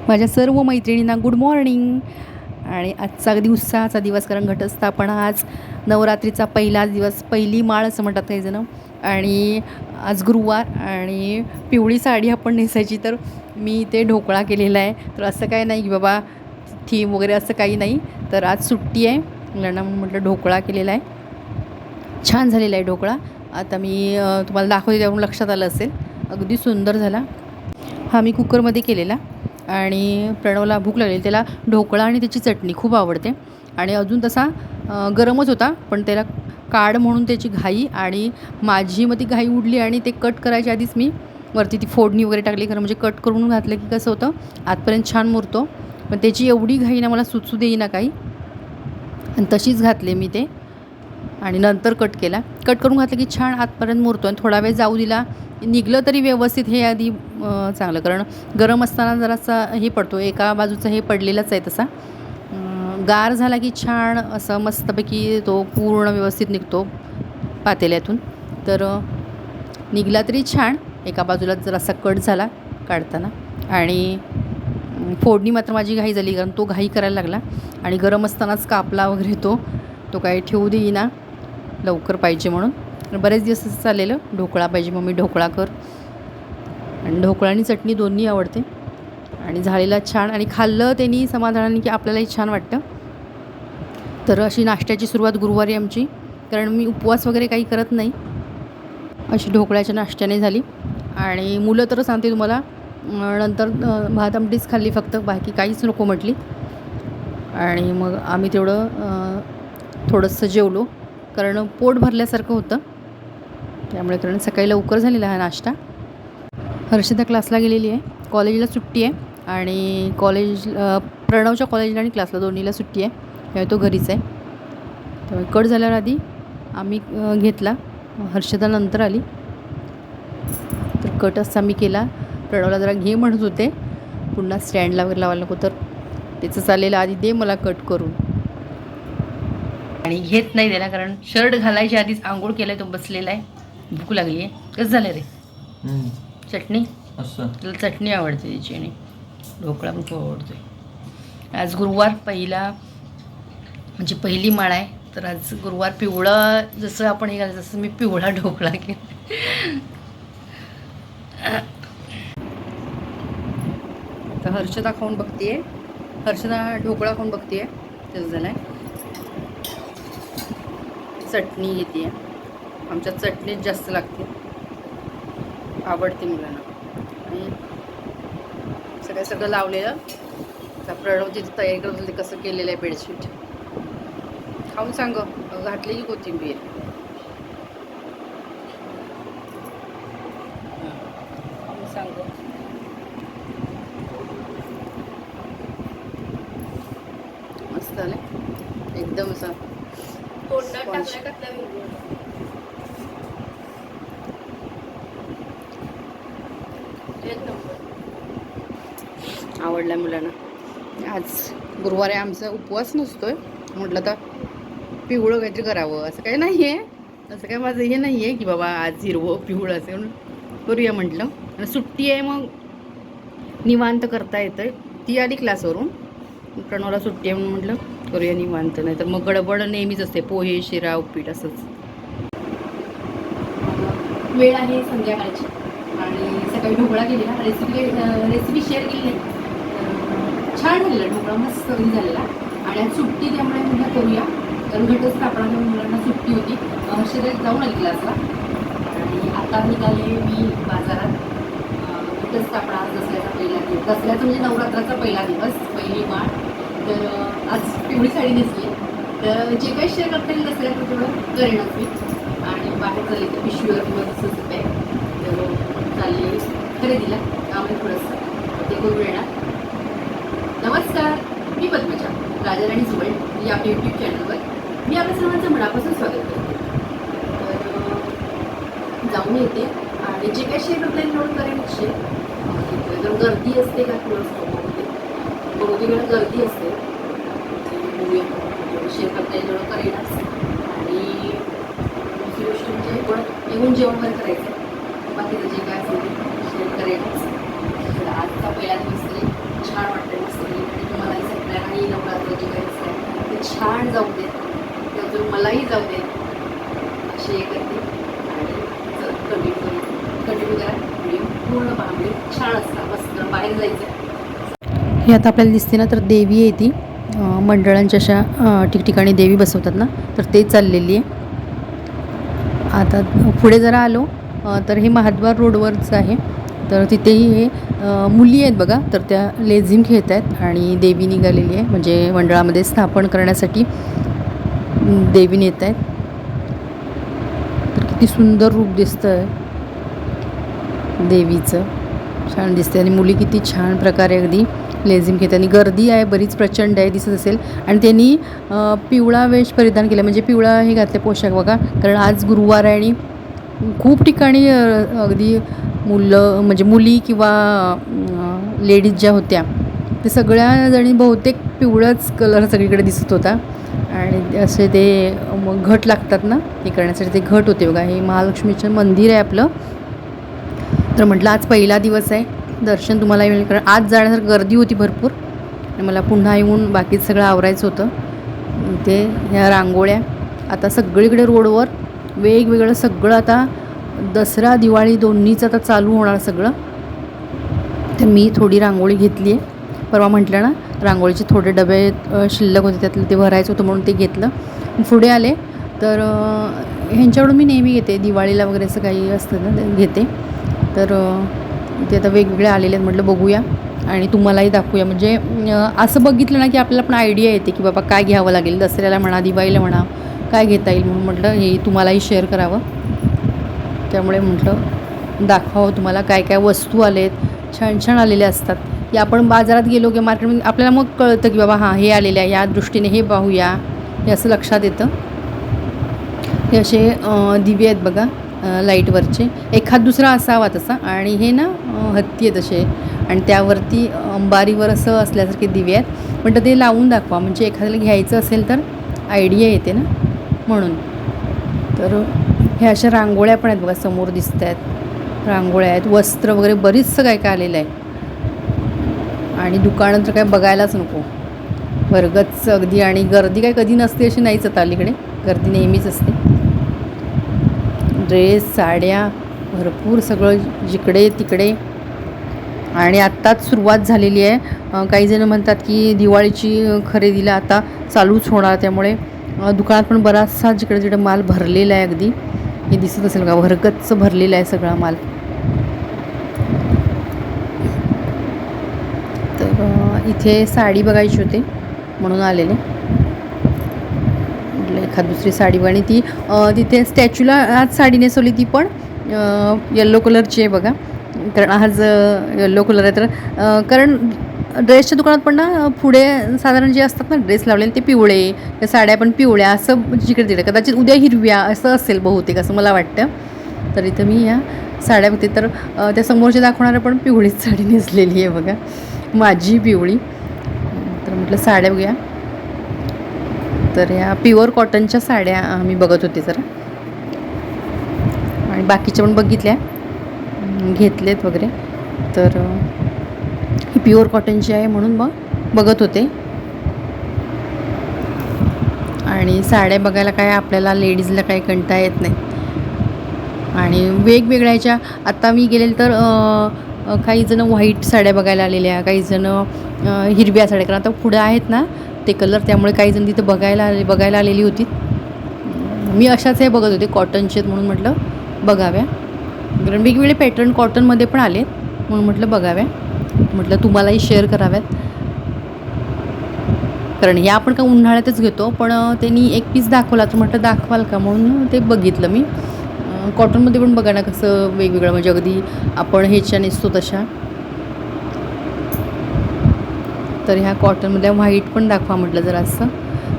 माझ्या सर्व मैत्रिणींना गुड मॉर्निंग. आणि आजचा अगदी उत्साहाचा दिवस, कारण घटस्थापना आज नवरात्रीचा पहिला दिवस, पहिली माळ असं म्हणतात काही जण. आणि आज गुरुवार आणि पिवळी साडी आपण नेसायची, तर मी ते ढोकळा केलेला आहे. तर असं काही नाही की बाबा थीम वगैरे असं काही नाही, तर आज सुट्टी आहे मुलांना म्हणून म्हटलं ढोकळा केलेला आहे. छान झालेला आहे ढोकळा. आता मी तुम्हाला दाखवते, त्यावरून लक्षात आलं असेल. अगदी सुंदर झाला. हा मी कुकरमध्ये केलेला. आणि प्रणवला भूक लागलेली, त्याला ढोकळा आणि त्याची चटणी खूप आवडते. आणि अजून तसा गरमच होता, पण त्याला काढ म्हणून त्याची घाई, आणि माझी मग ती घाई उडली आणि ते कट करायच्या आधीच मी वरती ती फोडणी वगैरे टाकली. खरं म्हणजे कट करून घातलं की कसं होतं, आतपर्यंत छान मुरतो. पण त्याची एवढी घाई ना, मला सुचू देईना काही, आणि तशीच घातले मी ते. आणि नंतर कट केला. कट करून घातलं की छान आतपर्यंत मुरतो. आणि थोडा वेळ जाऊ दिला, निघलं तरी व्यवस्थित हे आधी चांगलं, कारण गरम असताना जरासा हे पडतो, एका बाजूचा हे पडलेलाच आहे तसा. गार झाला की छान असं मस्तपैकी तो पूर्ण व्यवस्थित निघतो पातेल्यातून. तर निघला तरी छान. एका बाजूला जरासा कट झाला काढताना. आणि फोडणी मात्र माझी घाई झाली, कारण तो घाई करायला लागला आणि गरम असतानाच कापला वगैरे तो काही ठेवू देईना, लवकर पाहिजे म्हणून. बरेच दिवस असं चाललेलं, ढोकळा पाहिजे मम्मी, ढोकळा कर. आणि ढोकळा आणि चटणी दोन्ही आवडते. आणि झालेला छान, आणि खाल्लं त्यांनी समाधानाने की आपल्यालाही छान वाटतं. तर अशी नाश्त्याची सुरुवात गुरुवारी आमची, कारण मी उपवास वगैरे काही करत नाही. अशी ढोकळ्याच्या नाश्त्याने झाली. आणि मुलं तर सांगते तुम्हाला, नंतर भात आमटीच खाल्ली फक्त, बाकी काहीच नको म्हटली. आणि मग आम्ही तेवढं थोडंसं जेवलो, कारण पोट भरल्यासारखं होतं त्यामुळे. कारण सकाळी लवकर झालेला हा नाश्ता. हर्षदा क्लासला गेलेली आहे, कॉलेजला सुट्टी आहे. आणि प्रणवच्या कॉलेजला आणि क्लासला दोन्हीला सुट्टी आहे, त्यामुळे तो घरीच आहे. त्यामुळे कट झाल्यावर आधी आम्ही घेतला, हर्षदा नंतर आली. तर कट असा मी केला. प्रणवला जरा घे म्हणत होते, पुन्हा स्टँडला वगैरे लावायला नको, तर त्याचं चाललेलं आधी दे मला कट करून. आणि घेत नाही त्याला, कारण शर्ट घालायच्या आधीच आंघोळ केलाय, तो बसलेला आहे. भूक लागली आहे. कसं झालं रे? चटणी तुला चटणी आवडते त्याची, आणि ढोकळा पण खूप आवडतोय. आज गुरुवार पहिला, म्हणजे पहिली माळ आहे, तर आज गुरुवार पिवळा जसं आपण हे घालायचं, तसं मी पिवळा ढोकळा केला. तर हर्षदा खाऊन बघतीये, हर्षदा ढोकळा खाऊन बघतीये, तसं झालं आहे. चटणी घेते, आमच्यात चटणीच जास्त लागते, आवडते मुलांना. आणि सगळं लावलेलं. त्या प्रणवची तयारी करत होते, कसं केलेलं आहे बेडशीट. खाऊन सांग, घातली की कोथिंबीर. खाऊन सांग. मस्त झालं एकदम असं. आवडला मुलांना. आज गुरुवारी आमचा उपवास नसतोय, म्हटलं तर पिवळं काहीतरी करावं, असं काही नाही आहे. असं काय माझं हे नाही आहे की बाबा आज हिरवं पिवळं असं, म्हणून करूया म्हटलं. आणि सुट्टी आहे, मग निवांत करता येतं. ती आली क्लासवरून, प्रणवला सुट्टी आहे म्हणून म्हटलं करूया निवांत, नाही तर मग गडबड नेहमीच असते, पोहे शिरा उपीट असंच. वेळ आहे संध्याकाळची, आणि सकाळी ढोकळा केलेला, रेसिपी शेअर केली आहे. छान झालेला ढोकळा, मस्त झालेला. आणि आज सुट्टी त्यामुळे म्हटलं करूया, कारण घटस्थापना मुलांना सुट्टी होती. हर्षदा जाऊन आली क्लासला, आणि आता निघाले मी बाजारात. घटस्थापना आज दसऱ्याचा पहिला दिवस, दसऱ्याचा म्हणजे नवरात्राचा पहिला दिवस, पहिली माळ. तर आज पिवळी साडी नेसली, तर जे काही शेअर करता येईल दसऱ्याचं तेवढं करेनच मी. आणि बाहेर चालले तर पिशवीवर किंवा दिसत होते, तर चालले खरेदीला, त्यामुळे थोडंसं ते करून येणार. नमस्कार, मी पद्मजा, राजाराणी सुवर्ण या आपल्या यूट्यूब चॅनलवर मी आपल्या सर्वांचं मनापासून स्वागत करते. तर जाऊन येते, आणि जे काही शेअर करता येईल तेवढं करेन शेअर. तर गर्दी असते का थोडंसं बहुतेक वेळा गर्दी असते, शेअर करता येईल तेवढं करेनच. आणि दुसरी गोष्ट म्हणजे येऊन जेवण वगैरे करायचं, बाकीचं जे काय असेल ते शेअर करेनच. तर आजचा पहिला दिवस तरी छान वाटतं मस्त. आणि तुम्हालाही सगळ्यांनाही नवरात्र जे काही ते छान जाऊ दे, त्यातून मलाही जाऊ दे अशी हे करते. आणि कंटिन्यू करा व्हिडिओ पूर्ण पहा, व्हिडिओ छान असतात. मस्त बाहेर जायचं. हे आता आपल्याला दिसते ना, तर देवी आहे ती मंडळांच्या अशा ठिकठिकाणी देवी बसवतात ना, तर ते चाललेली आहे. आता पुढे जरा आलो तर हे महाद्वार रोडवरचं आहे. तर तिथेही हे मुली आहेत बघा, तर त्या लेझिम खेळत आहेत आणि देवी निघालेली आहे, म्हणजे मंडळामध्ये स्थापन करण्यासाठी देवी नेत आहेत. तर किती सुंदर रूप दिसतं आहे देवीचं, छान दिसते. आणि मुली किती छान प्रकारे अगदी लेझिम खेळतात. आणि गर्दी आहे बरीच प्रचंड आहे, दिसत असेल. आणि त्यांनी पिवळा वेश परिधान केला, म्हणजे पिवळा हे घातले पोशाख बघा, कारण आज गुरुवार आहे. आणि खूप ठिकाणी अगदी मुलं म्हणजे मुली किंवा लेडीज ज्या होत्या ते सगळ्याजणी बहुतेक पिवळाच कलर सगळीकडे दिसत होता. आणि असे ते मग घट लागतात ना, हे करण्यासाठी ते घट होते बघा. हे महालक्ष्मीचं मंदिर आहे आपलं. तर म्हटलं आज पहिला दिवस आहे, दर्शन तुम्हाला मिळेल, कारण आज जाण्यासारखी गर्दी होती भरपूर. आणि मला पुन्हा येऊन बाकीच सगळं आवरायचं होतं. ते ह्या रांगोळ्या आता सगळीकडे रोडवर वेगवेगळं सगळं, आता दसरा दिवाळी दोन्हीचं आता चालू होणार सगळं. तर मी थोडी रांगोळी घेतली आहे. परवा म्हटलं ना, रांगोळीचे थोडे डबे शिल्लक होते, त्यातलं ते भरायचं होतं म्हणून ते घेतलं. पुढे आले तर ह्यांच्याकडून मी नेहमी घेते, दिवाळीला वगैरे असं काही असतं ना ते घेते. तर ते आता वेगवेगळे आलेले आहेत, म्हटलं बघूया आणि तुम्हालाही दाखवूया. म्हणजे असं बघितलं ना की आपल्याला पण आयडिया येते की बाबा काय घ्यावं लागेल, दसऱ्याला म्हणा दिवाळीला म्हणा काय घेता येईल. म्हणून म्हटलं हे तुम्हालाही शेअर करावं. त्यामुळे म्हटलं दाखवावं तुम्हाला काय काय वस्तू आलेत, छान छान आलेले असतात. की आपण बाजारात गेलो की मार्केटमध्ये आपल्याला मग कळतं की बाबा हां हे आलेलं आहे, या दृष्टीने हे पाहूया, हे असं लक्षात येतं. हे असे दिवे आहेत बघा लाईटवरचे, एखाद दुसरा असावा तसा. आणि हे ना हत्ती आहेत असे, आणि त्यावरती अंबारीवर असं असल्यासारखे दिवे आहेत. म्हटलं ते लावून दाखवा, म्हणजे एखाद्याला घ्यायचं असेल तर आयडिया येते ना, म्हणून. तर ह्या अशा रांगोळ्या पण आहेत बघा, समोर दिसत आहेत रांगोळ्या आहेत, वस्त्र वगैरे बरीचसं काय काय आलेलं आहे. आणि दुकानं तर काय बघायलाच नको, भरगच्च अगदी. आणि गर्दी काय कधी नसते अशी नाहीच, आता अलीकडे गर्दी नेहमीच असते. ड्रेस साड्या भरपूर सगळं जिकडे तिकडे. आणि आत्ताच सुरुवात झालेली आहे. काही जण म्हणतात की दिवाळीची खरेदीला आता चालूच होणार, त्यामुळे दुकानात पण बराचसा जिकडे जिकडे माल भरलेला आहे. अगदी हे दिसत असेल का, भरगच्च भरलेला आहे सगळा माल. तर इथे साडी बघायची होती म्हणून आलेले, म्हटलं एखाद दुसरी साडी. आणि ती तिथे स्टॅच्यूला आज साडी नेसवली, ती पण येल्लो कलरची आहे बघा, कारण आज येल्लो कलर आहे. तर कारण ड्रेसच्या दुकानात पण ना पुढे साधारण जे असतात ना ड्रेस लावलेले ते पिवळे, त्या साड्या पण पिवळ्या, असं जिकडे तिकडे. कदाचित उद्या हिरव्या असं असेल बहुतेक, असं मला वाटतं. तर इथं मी ह्या साड्या बघते, तर त्या समोरच्या दाखवणाऱ्या पण पिवळीच साडी नेसलेली आहे बघा, माझी पिवळी. तर म्हटलं साड्या बघूया. तर ह्या प्युअर कॉटनच्या साड्या मी बघत होते जरा, आणि बाकीच्या पण बघितल्या, घेतलेत वगैरे. तर ही प्युअर कॉटनची आहे म्हणून मग बघत होते. आणि साड्या बघायला काय आपल्याला लेडीजला काही कंटाळा येत नाही. आणि वेगवेगळ्या ह्याच्या आता मी गेलेले तर काही जण व्हाईट साड्या बघायला आलेल्या, काही जण हिरव्या साड्या, कारण आता पुढे आहेत ना ते कलर, त्यामुळे काही जण तिथं बघायला आलेली होती. मी अशाच हे बघत होते, कॉटनचे म्हणून म्हटलं बघाव्या. कारण वेगवेगळे पॅटर्न कॉटनमध्ये पण आले म्हणून म्हटलं बघाव्या, म्हटलं तुम्हालाही शेअर कराव्यात. कारण हे आपण का उन्हाळ्यातच घेतो, पण त्यांनी एक पीस दाखवला तर म्हटलं दाखवाल का, म्हणून ते बघितलं मी. कॉटनमध्ये पण बघा ना कसं वेगवेगळं, म्हणजे अगदी आपण ह्याच्या नेसतो तशा. तर ह्या कॉटनमध्ये व्हाईट पण दाखवा म्हटलं जरा असं,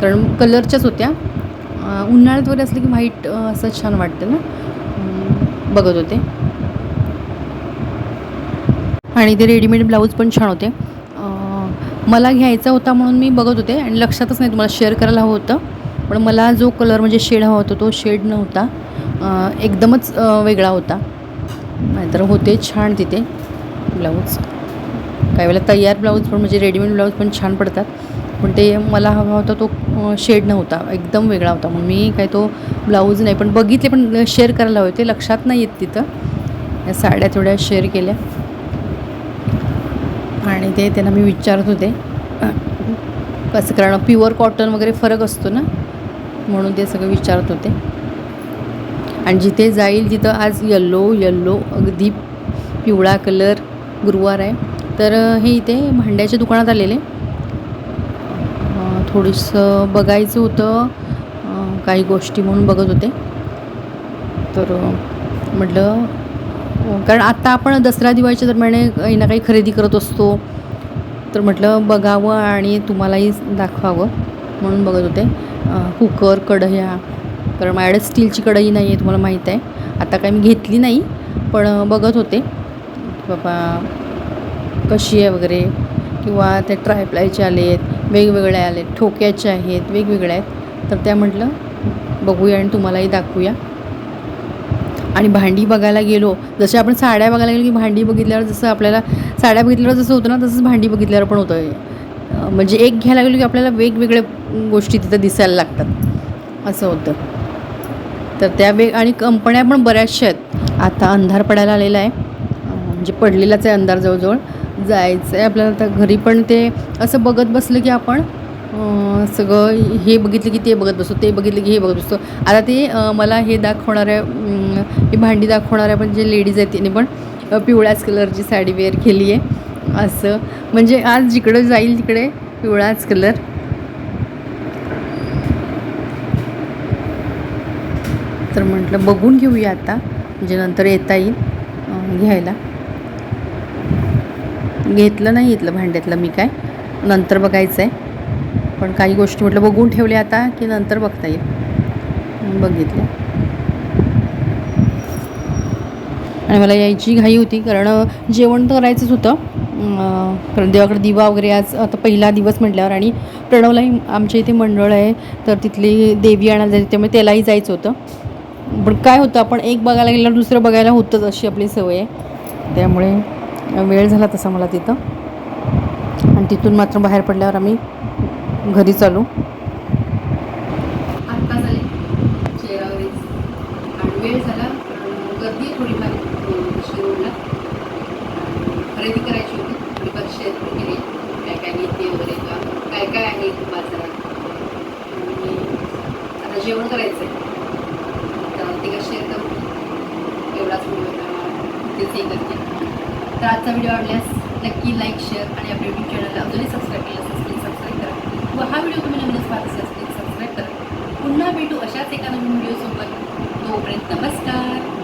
कारण कलरच्याच होत्या. उन्हाळ्यात वगैरे असलं की व्हाईट असं छान वाटतं ना, बघत होते. आणि ते रेडीमेड ब्लाऊज पण छान होते. मला घ्यायचा होता म्हणून मी बघत होते आणि लक्षातच नाही तुम्हाला शेअर करायला हवं होतं, पण मला जो कलर म्हणजे शेड हवा होता तो शेड नव्हता, एकदमच वेगळा होता. नाहीतर होते छान तिथे ब्लाऊज. काही वेळेला तयार ब्लाऊज पण म्हणजे रेडीमेड ब्लाऊज पण छान पडतात, पण ते मला हवा होता तो शेड नव्हता, एकदम वेगळा होता. म्हणून मी काय तो ब्लाऊज नाही, पण बघितले, पण शेअर करायला हवे ते लक्षात नाही येत तिथं. या साड्या थोड्या शेअर केल्या आणि ते त्यांना मी विचारत होते कसं, कारण प्युअर कॉटन वगैरे फरक असतो ना, म्हणून ते सगळं विचारत होते. आणि जिथे जाईल तिथं आज येल्लो अगदी पिवळा कलर, गुरुवार आहे. तर हे इथे भांड्याच्या दुकानात आलेले, थोडंसं बघायचं होतं काही गोष्टी, म्हणून बघत होते. तर म्हटलं, कारण आता आपण दसरा दिवाळीच्या दरम्यान काही ना काही खरेदी करत असतो, तर म्हटलं बघावं आणि तुम्हालाही दाखवावं म्हणून बघत होते. कुकर, कढया, कारण माझ्याकडे स्टीलची कढई नाही आहे, तुम्हाला माहीत आहे. आता काही मी घेतली नाही, पण बघत होते बाबा कशी आहे वगैरे, किंवा ते ट्रायप्लायचे आले आहेत, वेगवेगळे आले आहेत, ठोक्याचे आहेत, वेगवेगळे आहेत. तर त्या म्हटलं बघूया आणि तुम्हालाही दाखवूया. आणि भांडी बघायला गेलो, जसे आपण साड्या बघायला गेलो की भांडी बघितल्यावर जसं आपल्याला साड्या बघितल्यावर जसं होतं ना, तसंच भांडी बघितल्यावर पण होतं. म्हणजे एक घ्यायला गेलो की आपल्याला वेगवेगळ्या गोष्टी तिथं दिसायला लागतात, असं होतं. तर त्या आणि कंपन्या पण बऱ्याचशा आहेत. आता अंधार पडायला आलेला आहे, म्हणजे पडलेलाच आहे अंधार जवळजवळ. जायचं आहे आपल्याला आता घरी, पण ते असं बघत बसलं की आपण सगळं हे बघितलं की ते बघत बसतो, ते बघितलं की हे बघत बसतो. आता ते मला हे दाखवणाऱ्या, ही भांडी दाखवणाऱ्या पण जे लेडीज आहेत तिने पण पिवळ्याच कलरची साडी वेअर केली आहे. असं म्हणजे आज जिकडं जाईल तिकडे पिवळाच कलर. तर म्हटलं बघून घेऊया आता, म्हणजे नंतर येता येईल घ्यायला. घेतलं नाही, घेतलं भांड्यातलं मी, काय नंतर बघायचं आहे. पण काही गोष्टी म्हटलं बघून ठेवल्या आता की नंतर बघता येईल, बघितलं. आणि मला यायची घाई होती, कारण जेवण तर करायचंच होतं, कारण देवाकडे दिवा वगैरे आज आता पहिला दिवस म्हटल्यावर. आणि प्रणवलाही आमच्या इथे मंडळ आहे, तर तिथली देवी आणायला जायची, त्यामुळे त्यालाही जायचं होतं. पण काय होतं, आपण एक बघायला गेल्यावर दुसरं बघायला होतंच, अशी आपली सवय आहे. त्यामुळे वेळ झाला तसा मला तिथं. आणि तिथून मात्र बाहेर पडल्यावर आम्ही घरी चालू. आत्ता झाले चेहऱ्यावरच, आणि वेळ झाला, गर्दी थोडीफार रोडला. खरेदी करायची होती, थोडीफार शेअर पण केली, काय काय घेते वगैरे, किंवा काय काय आहे बाजारात. आणि आता जेवण करायचं आहे, तर ते काय शेअर करू, एवढाच तेच हे करते. तर आजचा व्हिडिओ आवडल्यास नक्की लाईक, शेअर आणि आपल्या यूट्यूब चॅनलला अजूनही सबस्क्राईब केलं असेल प्लीज सबस्क्राईब करा. व हा व्हिडिओ तुम्ही नवीनच पाहत असेल प्लीज सबस्क्राईब करा. पुन्हा भेटू अशाच एका नवीन व्हिडिओसोबत. तोपर्यंत नमस्कार.